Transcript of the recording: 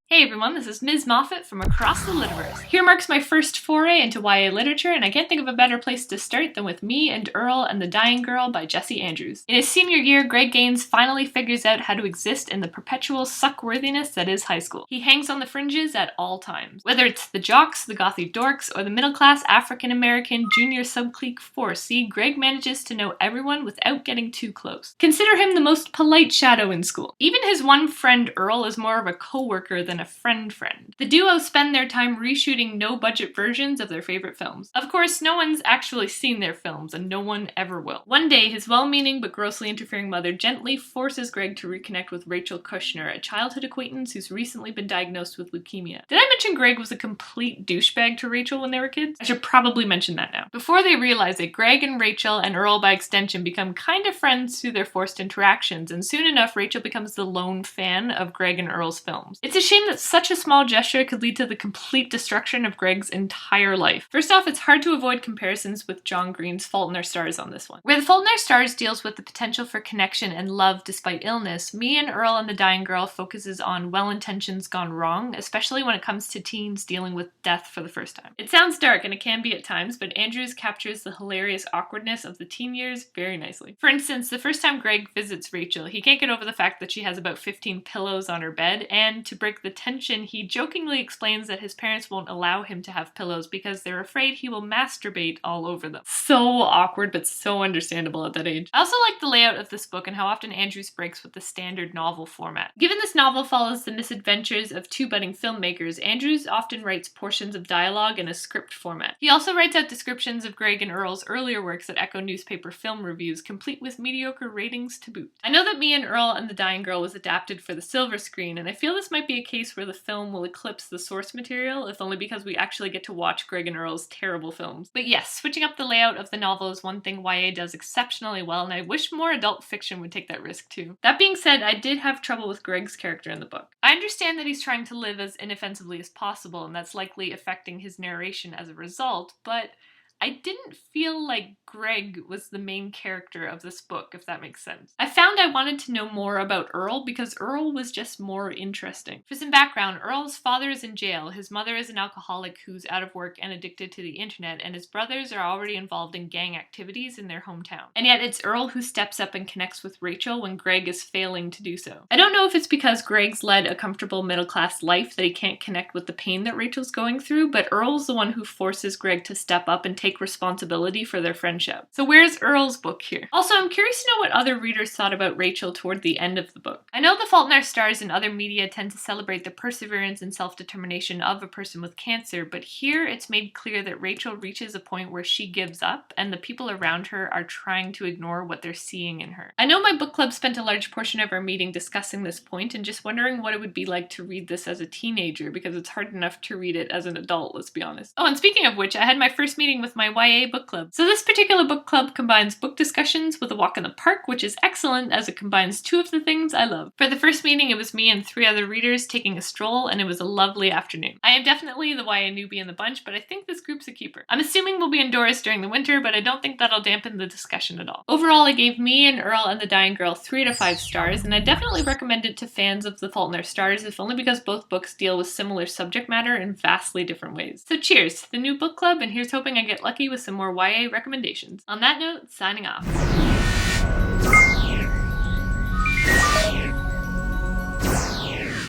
Hey everyone, this is Ms. Moffat from across the Literverse. Here marks my first foray into YA literature, and I can't think of a better place to start than with Me and Earl and the Dying Girl by Jesse Andrews. In his senior year, Greg Gaines finally figures out how to exist in the perpetual suck-worthiness that is high school. He hangs on the fringes at all times. Whether it's the jocks, the gothy dorks, or the middle-class African-American junior subclique force, Greg manages to know everyone without getting too close. Consider him the most polite shadow in school. Even his one friend Earl is more of a co-worker than a friend. The duo spend their time reshooting no-budget versions of their favorite films. Of course, no one's actually seen their films, and no one ever will. One day, his well-meaning but grossly interfering mother gently forces Greg to reconnect with Rachel Kushner, a childhood acquaintance who's recently been diagnosed with leukemia. Did I mention Greg was a complete douchebag to Rachel when they were kids? I should probably mention that now. Before they realize it, Greg and Rachel, and Earl by extension, become kind of friends through their forced interactions, and soon enough, Rachel becomes the lone fan of Greg and Earl's films. It's a shame that such a small gesture could lead to the complete destruction of Greg's entire life. First off, it's hard to avoid comparisons with John Green's Fault in Our Stars on this one. Where The Fault in Our Stars deals with the potential for connection and love despite illness, Me and Earl and the Dying Girl focuses on well-intentions gone wrong, especially when it comes to teens dealing with death for the first time. It sounds dark, and it can be at times, but Andrews captures the hilarious awkwardness of the teen years very nicely. For instance, the first time Greg visits Rachel, he can't get over the fact that she has about 15 pillows on her bed, and to break the tension, he jokingly explains that his parents won't allow him to have pillows because they're afraid he will masturbate all over them. So awkward, but so understandable at that age. I also like the layout of this book and how often Andrews breaks with the standard novel format. Given this novel follows the misadventures of two budding filmmakers, Andrews often writes portions of dialogue in a script format. He also writes out descriptions of Greg and Earl's earlier works that echo newspaper film reviews, complete with mediocre ratings to boot. I know that Me and Earl and the Dying Girl was adapted for the silver screen, and I feel this might be a case where the film will eclipse the source material, if only because we actually get to watch Greg and Earl's terrible films. But yes, switching up the layout of the novel is one thing YA does exceptionally well, and I wish more adult fiction would take that risk too. That being said, I did have trouble with Greg's character in the book. I understand that he's trying to live as inoffensively as possible, and that's likely affecting his narration as a result, but I didn't feel like Greg was the main character of this book, if that makes sense. I found I wanted to know more about Earl because Earl was just more interesting. For some background, Earl's father is in jail, his mother is an alcoholic who's out of work and addicted to the internet, and his brothers are already involved in gang activities in their hometown. And yet it's Earl who steps up and connects with Rachel when Greg is failing to do so. I don't know if it's because Greg's led a comfortable middle-class life that he can't connect with the pain that Rachel's going through, but Earl's the one who forces Greg to step up and take responsibility for their friendship. So where's Earl's book here? Also, I'm curious to know what other readers thought about Rachel toward the end of the book. I know The Fault in Our Stars and other media tend to celebrate the perseverance and self-determination of a person with cancer, but here it's made clear that Rachel reaches a point where she gives up and the people around her are trying to ignore what they're seeing in her. I know my book club spent a large portion of our meeting discussing this point and just wondering what it would be like to read this as a teenager, because it's hard enough to read it as an adult, let's be honest. Oh, and speaking of which, I had my first meeting with my YA book club. So this particular book club combines book discussions with a walk in the park, which is excellent as it combines two of the things I love. For the first meeting, it was me and 3 other readers taking a stroll, and it was a lovely afternoon. I am definitely the YA newbie in the bunch, but I think this group's a keeper. I'm assuming we'll be indoors during the winter, but I don't think that'll dampen the discussion at all. Overall, I gave Me and Earl and the Dying Girl 3 out of 5 stars, and I definitely recommend it to fans of The Fault in Our Stars, if only because both books deal with similar subject matter in vastly different ways. So cheers to the new book club, and here's hoping I get lucky with some more YA recommendations. On that note, signing off.